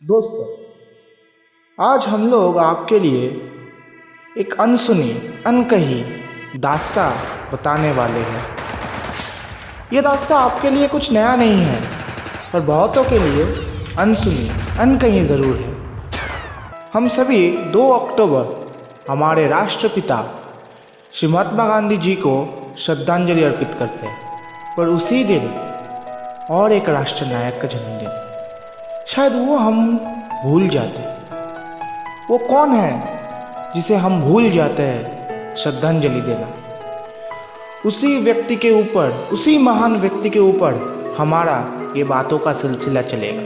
दोस्तों, आज हम लोग आपके लिए एक अनसुनी अनकही दास्तां बताने वाले हैं। ये दास्तां आपके लिए कुछ नया नहीं है, पर बहुतों के लिए अनसुनी अनकही ज़रूर है। हम सभी 2 अक्टूबर हमारे राष्ट्रपिता श्री महात्मा गांधी जी को श्रद्धांजलि अर्पित करते हैं, पर उसी दिन और एक राष्ट्रनायक का जन्मदिन, शायद वो हम भूल जाते। वो कौन है जिसे हम भूल जाते हैं श्रद्धांजलि देना? उसी व्यक्ति के ऊपर, उसी महान व्यक्ति के ऊपर हमारा ये बातों का सिलसिला चलेगा।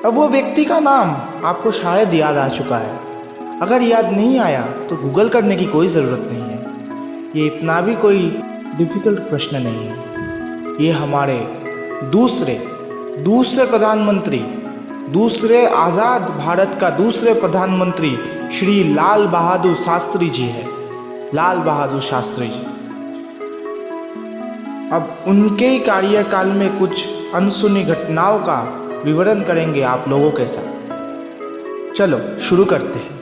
अब वो व्यक्ति का नाम आपको शायद याद आ चुका है। अगर याद नहीं आया तो गूगल करने की कोई ज़रूरत नहीं है। ये इतना भी कोई डिफ़िकल्ट प्रश्न नहीं है। ये हमारे दूसरे प्रधानमंत्री, दूसरे आज़ाद भारत का दूसरे प्रधानमंत्री श्री लाल बहादुर शास्त्री जी है। लाल बहादुर शास्त्री जी। अब उनके ही कार्यकाल में कुछ अनसुनी घटनाओं का विवरण करेंगे आप लोगों के साथ। चलो शुरू करते हैं।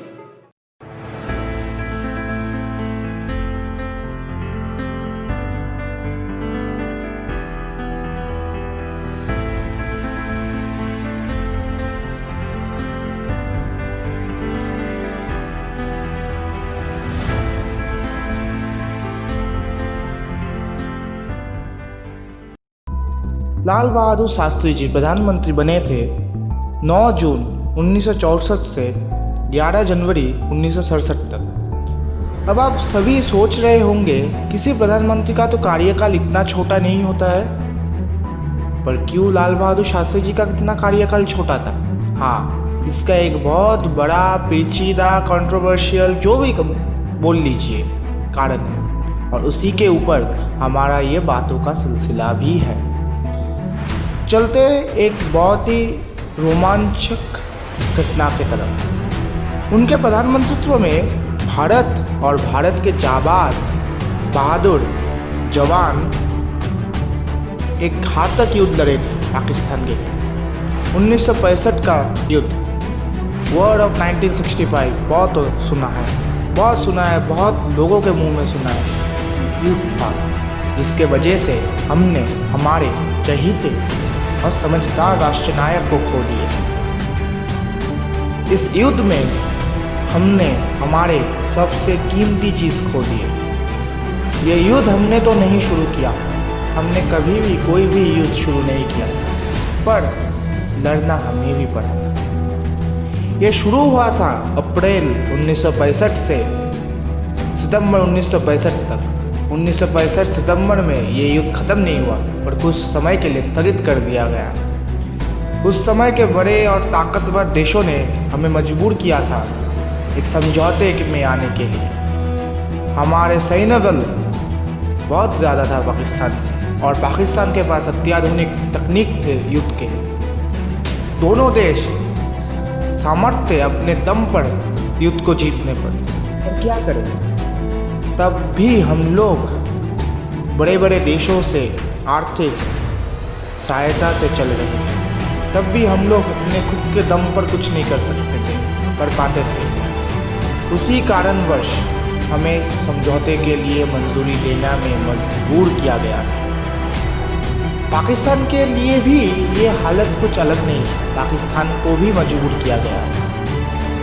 लाल बहादुर शास्त्री जी प्रधानमंत्री बने थे 9 जून 1964 से 11 जनवरी 1967 तक। अब आप सभी सोच रहे होंगे किसी प्रधानमंत्री का तो कार्यकाल इतना छोटा नहीं होता है, पर क्यों लाल बहादुर शास्त्री जी का कितना कार्यकाल छोटा था? हाँ, इसका एक बहुत बड़ा पेचीदा कंट्रोवर्शियल जो भी बोल लीजिए कारण है, और उसी के ऊपर हमारा ये बातों का सिलसिला भी है। चलते एक बहुत ही रोमांचक घटना की तरफ। उनके प्रधानमंत्रित्व में भारत और भारत के जाबाज बहादुर जवान एक घातक युद्ध लड़े थे पाकिस्तान के लिए। 1965 का युद्ध, वॉर ऑफ 1965, बहुत सुना है, बहुत लोगों के मुंह में सुना है। युद्ध था जिसके वजह से हमने हमारे चहीते और समझदार राष्ट्रनायक को खो दिए। इस युद्ध में हमने हमारे सबसे कीमती चीज़ खो दी। ये युद्ध हमने तो नहीं शुरू किया, हमने कभी भी कोई भी युद्ध शुरू नहीं किया, पर लड़ना हमें भी पड़ा था। ये शुरू हुआ था अप्रैल 1965 से सितंबर 1965 तक। 1965 सितंबर में ये युद्ध खत्म नहीं हुआ, पर कुछ समय के लिए स्थगित कर दिया गया। उस समय के बड़े और ताकतवर देशों ने हमें मजबूर किया था एक समझौते में आने के लिए। हमारे सैन्य बल बहुत ज़्यादा था पाकिस्तान से, और पाकिस्तान के पास अत्याधुनिक तकनीक थे युद्ध के। दोनों देश सामर्थ्य थे अपने दम पर युद्ध को जीतने पर क्या करें? तब भी हम लोग बड़े बड़े देशों से आर्थिक सहायता से चल रहे थे। तब भी हम लोग अपने खुद के दम पर कुछ नहीं कर पाते थे। उसी कारणवश हमें समझौते के लिए मंजूरी देना में मजबूर किया गया था। पाकिस्तान के लिए भी ये हालत कुछ अलग नहीं है। पाकिस्तान को भी मजबूर किया गया।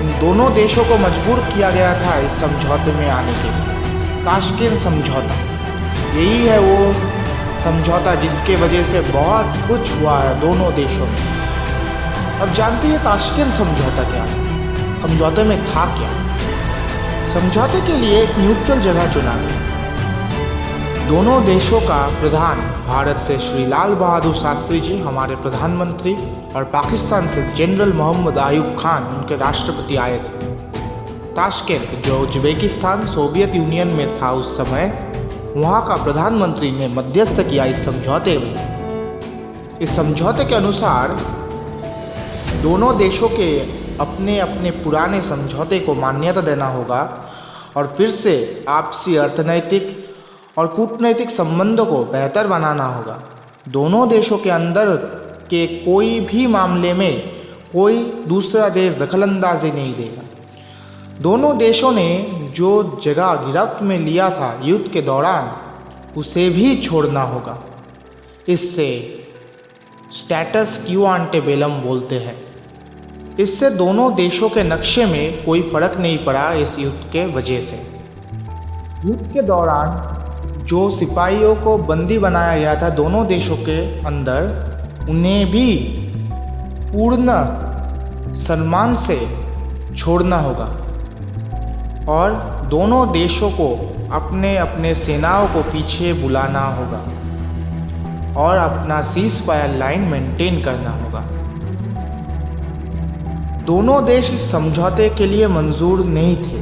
इन दोनों देशों को मजबूर किया गया था इस समझौते में आने के लिए। ताशकंद समझौता, यही है वो समझौता जिसके वजह से बहुत कुछ हुआ है दोनों देशों में। अब जानते हैं ताशकंद समझौता क्या है? समझौते में था क्या? समझौते के लिए एक न्यूट्रल जगह चुना गया। दोनों देशों का प्रधान, भारत से श्री लाल बहादुर शास्त्री जी हमारे प्रधानमंत्री, और पाकिस्तान से जनरल मोहम्मद अयूब खान उनके राष्ट्रपति आए थे। ताशकंद, जो उज्बेकिस्तान सोवियत यूनियन में था उस समय, वहाँ का प्रधानमंत्री ने मध्यस्थ किया इस समझौते में। इस समझौते के अनुसार दोनों देशों के अपने अपने पुराने समझौते को मान्यता देना होगा, और फिर से आपसी अर्थनैतिक और कूटनैतिक संबंधों को बेहतर बनाना होगा। दोनों देशों के अंदर के कोई भी मामले में कोई दूसरा देश दखलंदाजी नहीं देगा। दोनों देशों ने जो जगह गिरफ्त में लिया था युद्ध के दौरान, उसे भी छोड़ना होगा। इससे स्टेटस क्वो एंटे बेलम बोलते हैं। इससे दोनों देशों के नक्शे में कोई फर्क नहीं पड़ा इस युद्ध के वजह से। युद्ध के दौरान जो सिपाहियों को बंदी बनाया गया था दोनों देशों के अंदर, उन्हें भी पूर्ण सम्मान से छोड़ना होगा और दोनों देशों को अपने अपने सेनाओं को पीछे बुलाना होगा और अपना सीज फायर लाइन मेंटेन करना होगा। दोनों देश इस समझौते के लिए मंजूर नहीं थे,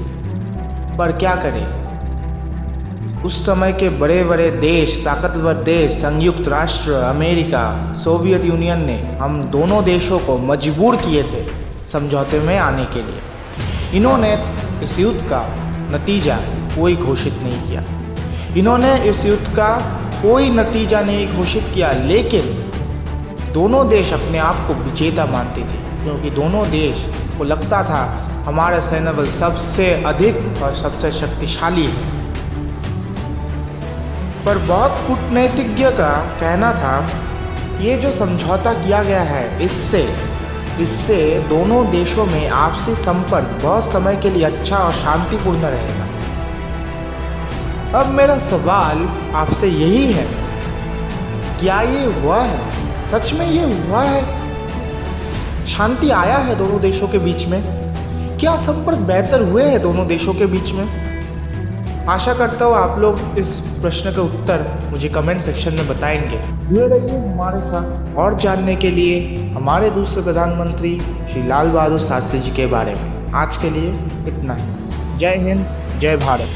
पर क्या करें, उस समय के बड़े बड़े देश, ताकतवर देश, संयुक्त राष्ट्र, अमेरिका, सोवियत यूनियन ने हम दोनों देशों को मजबूर किए थे समझौते में आने के लिए। इन्होंने इस युद्ध का नतीजा कोई घोषित नहीं किया। इन्होंने इस युद्ध का कोई नतीजा नहीं घोषित किया, लेकिन दोनों देश अपने आप को विजेता मानते थे, क्योंकि दोनों देश को लगता था हमारा सैन्य बल सबसे अधिक और सबसे शक्तिशाली है। पर बहुत कूटनीतिज्ञ का कहना था ये जो समझौता किया गया है, इससे दोनों देशों में आपसी संपर्क बहुत समय के लिए अच्छा और शांतिपूर्ण रहेगा। अब मेरा सवाल आपसे यही है, क्या ये हुआ है? सच में ये हुआ है? शांति आया है दोनों देशों के बीच में? क्या संपर्क बेहतर हुए हैं दोनों देशों के बीच में? आशा करता हूँ आप लोग इस प्रश्न का उत्तर मुझे कमेंट सेक्शन में बताएंगे। जुड़े रहिए हमारे साथ और जानने के लिए हमारे दूसरे प्रधानमंत्री श्री लाल बहादुर शास्त्री जी के बारे में। आज के लिए इतना ही। जय हिंद, जय भारत।